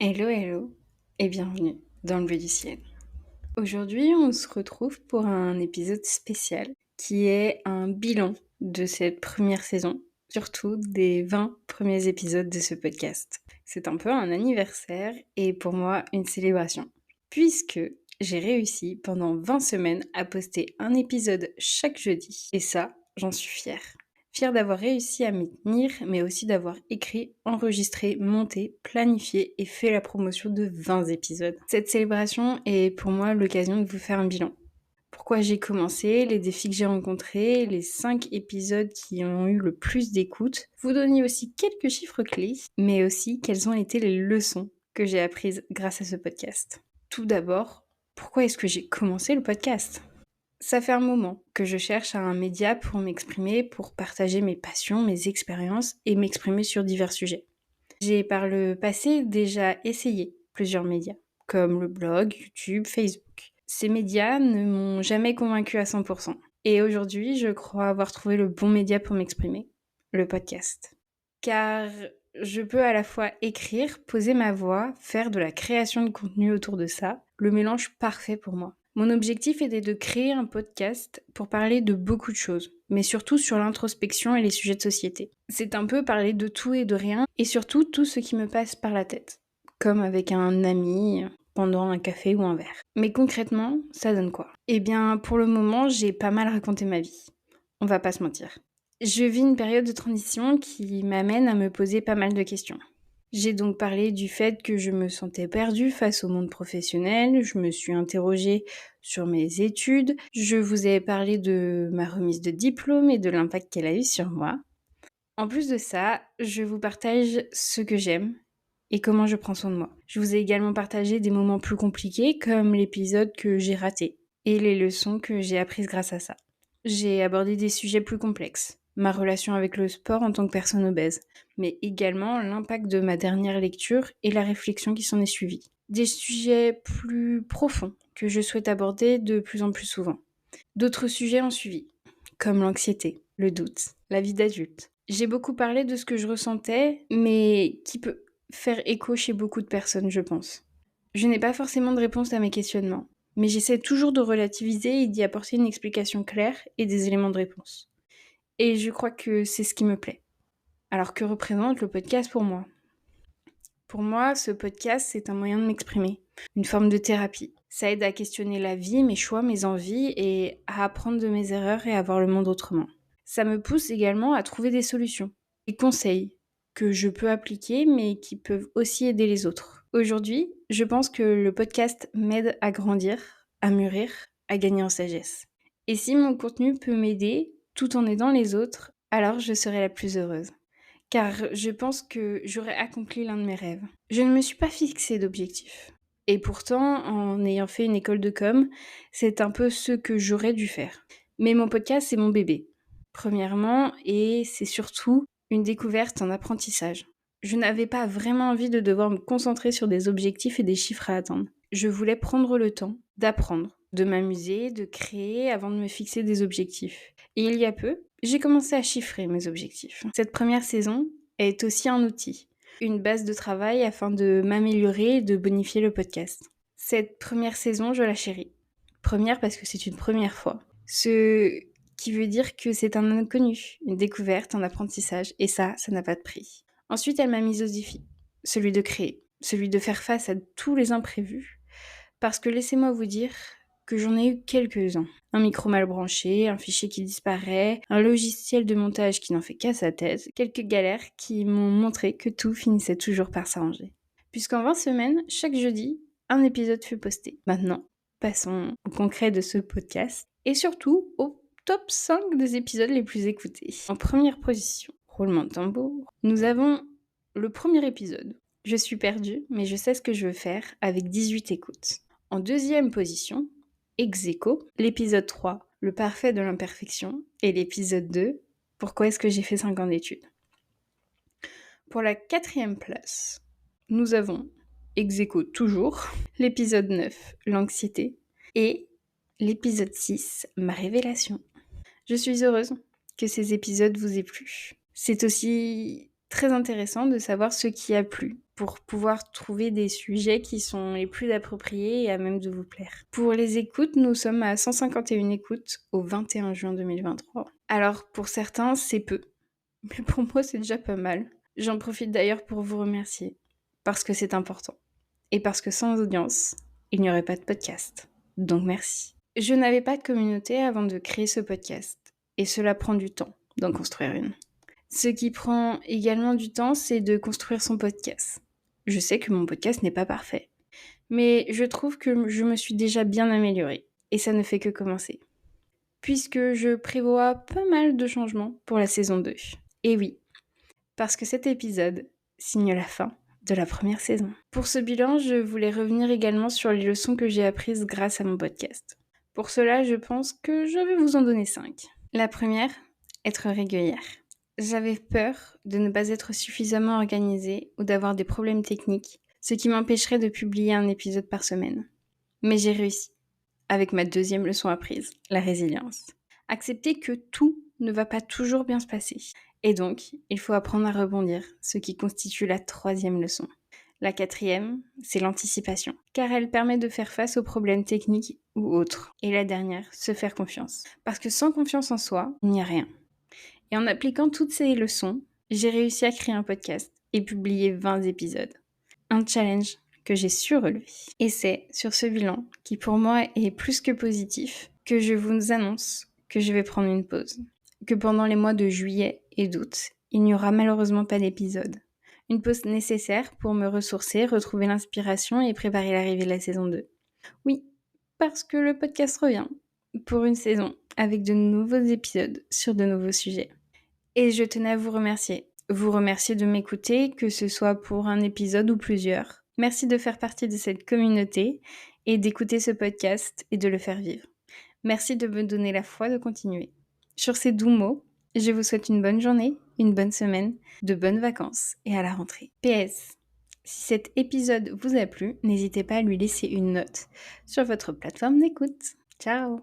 Hello, hello et bienvenue dans le bleu du ciel. Aujourd'hui, on se retrouve pour un épisode spécial qui est un bilan de cette première saison, surtout des 20 premiers épisodes de ce podcast. C'est un peu un anniversaire et pour moi une célébration, puisque j'ai réussi pendant 20 semaines à poster un épisode chaque jeudi et ça, j'en suis fière. Fière d'avoir réussi à m'y tenir, mais aussi d'avoir écrit, enregistré, monté, planifié et fait la promotion de 20 épisodes. Cette célébration est pour moi l'occasion de vous faire un bilan. Pourquoi j'ai commencé, les défis que j'ai rencontrés, les 5 épisodes qui ont eu le plus d'écoute, vous donner aussi quelques chiffres clés, mais aussi quelles ont été les leçons que j'ai apprises grâce à ce podcast. Tout d'abord, pourquoi est-ce que j'ai commencé le podcast ? Ça fait un moment que je cherche un média pour m'exprimer, pour partager mes passions, mes expériences et m'exprimer sur divers sujets. J'ai par le passé déjà essayé plusieurs médias, comme le blog, YouTube, Facebook. Ces médias ne m'ont jamais convaincue à 100%. Et aujourd'hui, je crois avoir trouvé le bon média pour m'exprimer, le podcast. Car je peux à la fois écrire, poser ma voix, faire de la création de contenu autour de ça, le mélange parfait pour moi. Mon objectif était de créer un podcast pour parler de beaucoup de choses, mais surtout sur l'introspection et les sujets de société. C'est un peu parler de tout et de rien, et surtout tout ce qui me passe par la tête, comme avec un ami pendant un café ou un verre. Mais concrètement, ça donne quoi ? Eh bien, pour le moment, j'ai pas mal raconté ma vie. On va pas se mentir. Je vis une période de transition qui m'amène à me poser pas mal de questions. J'ai donc parlé du fait que je me sentais perdue face au monde professionnel, je me suis interrogée sur mes études, je vous ai parlé de ma remise de diplôme et de l'impact qu'elle a eu sur moi. En plus de ça, je vous partage ce que j'aime et comment je prends soin de moi. Je vous ai également partagé des moments plus compliqués comme l'épisode que j'ai raté et les leçons que j'ai apprises grâce à ça. J'ai abordé des sujets plus complexes, ma relation avec le sport en tant que personne obèse, mais également l'impact de ma dernière lecture et la réflexion qui s'en est suivie. Des sujets plus profonds que je souhaite aborder de plus en plus souvent. D'autres sujets ont suivi, comme l'anxiété, le doute, la vie d'adulte. J'ai beaucoup parlé de ce que je ressentais, mais qui peut faire écho chez beaucoup de personnes, je pense. Je n'ai pas forcément de réponse à mes questionnements, mais j'essaie toujours de relativiser et d'y apporter une explication claire et des éléments de réponse. Et je crois que c'est ce qui me plaît. Alors que représente le podcast pour moi ? Pour moi, ce podcast, c'est un moyen de m'exprimer, une forme de thérapie. Ça aide à questionner la vie, mes choix, mes envies et à apprendre de mes erreurs et à voir le monde autrement. Ça me pousse également à trouver des solutions, des conseils que je peux appliquer mais qui peuvent aussi aider les autres. Aujourd'hui, je pense que le podcast m'aide à grandir, à mûrir, à gagner en sagesse. Et si mon contenu peut m'aider tout en aidant les autres, alors je serai la plus heureuse. Car je pense que j'aurais accompli l'un de mes rêves. Je ne me suis pas fixé d'objectif. Et pourtant, en ayant fait une école de com, c'est un peu ce que j'aurais dû faire. Mais mon podcast, c'est mon bébé. Premièrement, et c'est surtout une découverte en apprentissage. Je n'avais pas vraiment envie de devoir me concentrer sur des objectifs et des chiffres à atteindre. Je voulais prendre le temps d'apprendre, de m'amuser, de créer avant de me fixer des objectifs. Et il y a peu, j'ai commencé à chiffrer mes objectifs. Cette première saison est aussi un outil, une base de travail afin de m'améliorer et de bonifier le podcast. Cette première saison, je la chéris. Première parce que c'est une première fois. Ce qui veut dire que c'est un inconnu, une découverte, un apprentissage, et ça n'a pas de prix. Ensuite, elle m'a mise au défi, celui de créer, celui de faire face à tous les imprévus, parce que laissez-moi vous dire que j'en ai eu quelques-uns. Un micro mal branché, un fichier qui disparaît, un logiciel de montage qui n'en fait qu'à sa tête, quelques galères qui m'ont montré que tout finissait toujours par s'arranger. Puisqu'en 20 semaines, chaque jeudi, un épisode fut posté. Maintenant, passons au concret de ce podcast, et surtout au top 5 des épisodes les plus écoutés. En première position, roulement de tambour, nous avons le premier épisode. Je suis perdue, mais je sais ce que je veux faire avec 18 écoutes. En deuxième position, ex aequo, l'épisode 3, le parfait de l'imperfection, et l'épisode 2, pourquoi est-ce que j'ai fait 5 ans d'études. Pour la quatrième place, nous avons ex aequo toujours, l'épisode 9, l'anxiété, et l'épisode 6, ma révélation. Je suis heureuse que ces épisodes vous aient plu. C'est aussi très intéressant de savoir ce qui a plu pour pouvoir trouver des sujets qui sont les plus appropriés et à même de vous plaire. Pour les écoutes, nous sommes à 151 écoutes au 21 juin 2023. Alors pour certains, c'est peu, mais pour moi, c'est déjà pas mal. J'en profite d'ailleurs pour vous remercier, parce que c'est important. Et parce que sans audience, il n'y aurait pas de podcast. Donc merci. Je n'avais pas de communauté avant de créer ce podcast, et cela prend du temps d'en construire une. Ce qui prend également du temps, c'est de construire son podcast. Je sais que mon podcast n'est pas parfait, mais je trouve que je me suis déjà bien améliorée, et ça ne fait que commencer. Puisque je prévois pas mal de changements pour la saison 2. Et oui, parce que cet épisode signe la fin de la première saison. Pour ce bilan, je voulais revenir également sur les leçons que j'ai apprises grâce à mon podcast. Pour cela, je pense que je vais vous en donner 5. La première, être régulière. J'avais peur de ne pas être suffisamment organisée ou d'avoir des problèmes techniques, ce qui m'empêcherait de publier un épisode par semaine. Mais j'ai réussi, avec ma deuxième leçon apprise, la résilience. Accepter que tout ne va pas toujours bien se passer. Et donc, il faut apprendre à rebondir, ce qui constitue la troisième leçon. La quatrième, c'est l'anticipation, car elle permet de faire face aux problèmes techniques ou autres. Et la dernière, se faire confiance. Parce que sans confiance en soi, il n'y a rien. Et en appliquant toutes ces leçons, j'ai réussi à créer un podcast et publier 20 épisodes. Un challenge que j'ai su relever. Et c'est sur ce bilan, qui pour moi est plus que positif, que je vous annonce que je vais prendre une pause. Que pendant les mois de juillet et d'août, il n'y aura malheureusement pas d'épisode. Une pause nécessaire pour me ressourcer, retrouver l'inspiration et préparer l'arrivée de la saison 2. Oui, parce que le podcast revient pour une saison avec de nouveaux épisodes sur de nouveaux sujets. Et je tenais à vous remercier. Vous remercier de m'écouter, que ce soit pour un épisode ou plusieurs. Merci de faire partie de cette communauté et d'écouter ce podcast et de le faire vivre. Merci de me donner la foi de continuer. Sur ces doux mots, je vous souhaite une bonne journée, une bonne semaine, de bonnes vacances et à la rentrée. PS, si cet épisode vous a plu, n'hésitez pas à lui laisser une note sur votre plateforme d'écoute. Ciao!